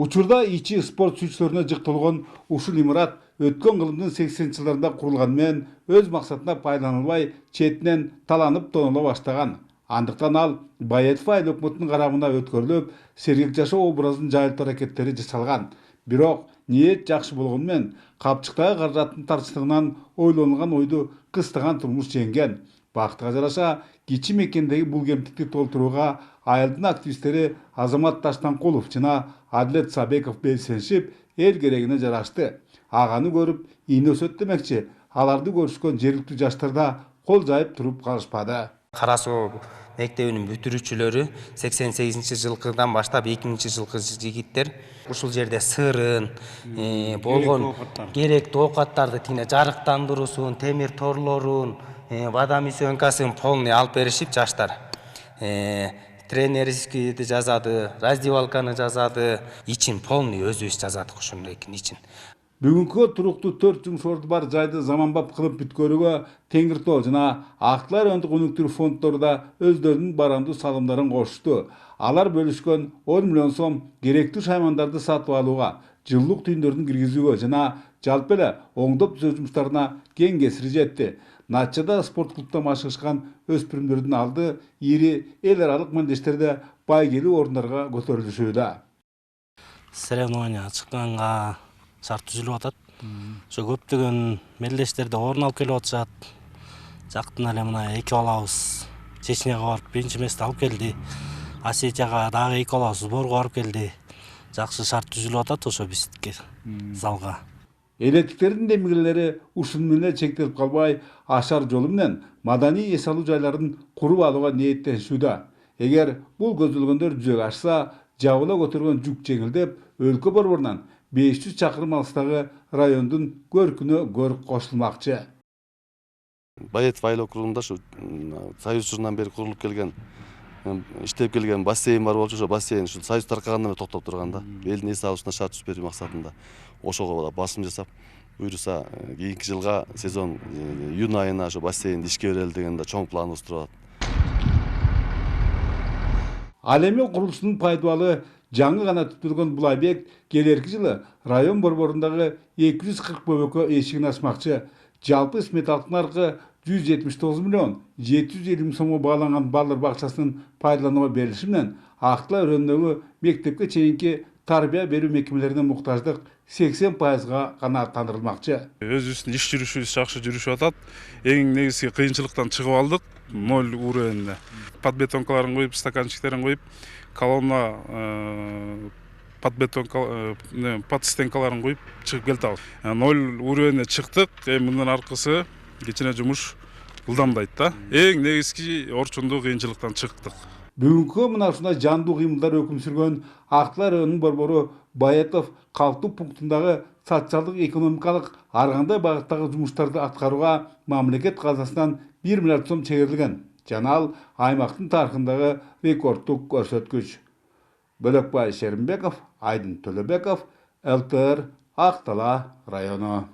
Учурда ичи спорт сүйүүчүлөрүнө жыкталган ушул имарат өткөн кылымдын 80-жылдарында курулган менен өз максатына пайдаланылбай четинен таланып тонола баштаган. Андыктан ал Баетов айыл өкмөтүнүн карамына өткөрүлүп, сергек жашоо образын жайылтуу аракеттери жасалган. Бирок ниет жакшы болгону менен капчыктагы каражаттын тарчылыгынан ойлонулган ойду кыстаган турмуш жеңген. Бактыга жараша кичи мекендеги бул кемтикти толтурууга айылдын активисттери Азамат Таштанкулов жана Адилет Сабеков белсенишип, эл керегине жарашты. Аганы көрүп, ийне өсөт демекчи, аларды көрүшкөн жергиликтүү жаштар да кол жайып туруп калышпады. Кара Суу мектебинин бүтүрүүчүлөрү 88-жылкыдан баштап 2000-жылкы жигиттер ушул жерде сырын, болгон керектүү оокаттарды тине жарыктандыруусун, темир торлорун, водомесёнкасын полный алып беришип жаштар. Тренерскийди жазады, раздевалканы жазады, ичин полный өзүбүз жазадык ушунун ичин. Бүгүнкү туруктуу 4 жумуш орду бар жайды заманбап кылып бүткөрүүгө Теңиртоо жана Актылар өндүк өнүктүрүү фонддору да өздөрүнүн барандуу салымдарын кошту. Алар бөлүшкөн 10 миллион сом керектүү шаймандарды сатып алууга, жылдык түйүндөрдүн киргизүүгө жана жалпы эле оңдоп түзөө жумуштарына кең кесири жетти. Натыйжада спорт клубда машыгышкан өспүрүмдөрдүн алды ири эл аралык мелдештерде байгелүү орундарга көтөрүлүшүүдө. Соревнования чыкканга шарт түзүлүп атат. Ошо көптөгөн мелдештерде орун алып келип атышат. Жактын эле мына 2 балабыз Чечняга барып биринчи месте алып келди. Осетияга дагы 2 балабыз сборго барып келди. Жакшы шарт түзүлүп атат ошо биздики залга. Электиктердин демирелери ушуну менен чектелип калбай, ашар жолу менен маданий эс алуу жайларын куруп алууга ниеттенишүүдө. Эгер бул көздөлгөндөр жүзөгө ашса, жабыла көтөргөн жүк жеңилдеп, өлкө борборунан 500 чакырым алыстагы райондун көркүнө көрк кошулмакчы. Баетов айыл округунда ушу Союз жылынан бери курулуп келген, иштеп келген бассейн бар болчу, ошо бассейн ушул Союз таркагандан бери токтоп турган да. Элдин эс алышына шарт түзүп берүү максатында ошого басым жасап, буюрса кийинки жылга сезон июнь айына ошо бассейнди ишке берели деген да чоң планыбыз туруп атат. Ал эми курулуштун пайдубалы жаңы гана түптөлгөн бул объект келерки жылы район борборундагы 240 бөбөккө эшигин ачмакчы. Жалпы сметалык наркы 179 миллион 750 миң сомго бааланган балдар бакчасынын пайдаланууга берилиши менен Актылар районундагы мектепке чейинки тарбия берүү мекемелерине муктаждык 80%га канааттандырылмакчы. Өзүбүздүн иш жүрүшүбүз жакшы жүрүшүп атат. Эң негизги кыйынчылыктан чыгып алдык. 0 уровеньде. Подбетонкаларын коюп, стаканчиктерин коюп, колонна подстенкаларын коюп чыгып келдик. 0 уровеньде чыктык. Эми мындан аркысы кичине жумуш ылдамдайт да. Эң негизги орчундуу кыйынчылыктан чыктык. Бүгүнкү мына ушундай жандуу кыймылдар өкүм сүргөн Актылар районунун борбору Баетов калктуу пунктундагы социалдык экономикалык ар кандай багыттагы жумуштарды аткарууга мамлекет казынасынан 1 миллиард сом чегерилген. Жана ал аймактын тарыхындагы рекорддук көрсөткүч. Бөлөкбай Шеримбеков, Айдын Төлөбеков, ЛТР, Актала району.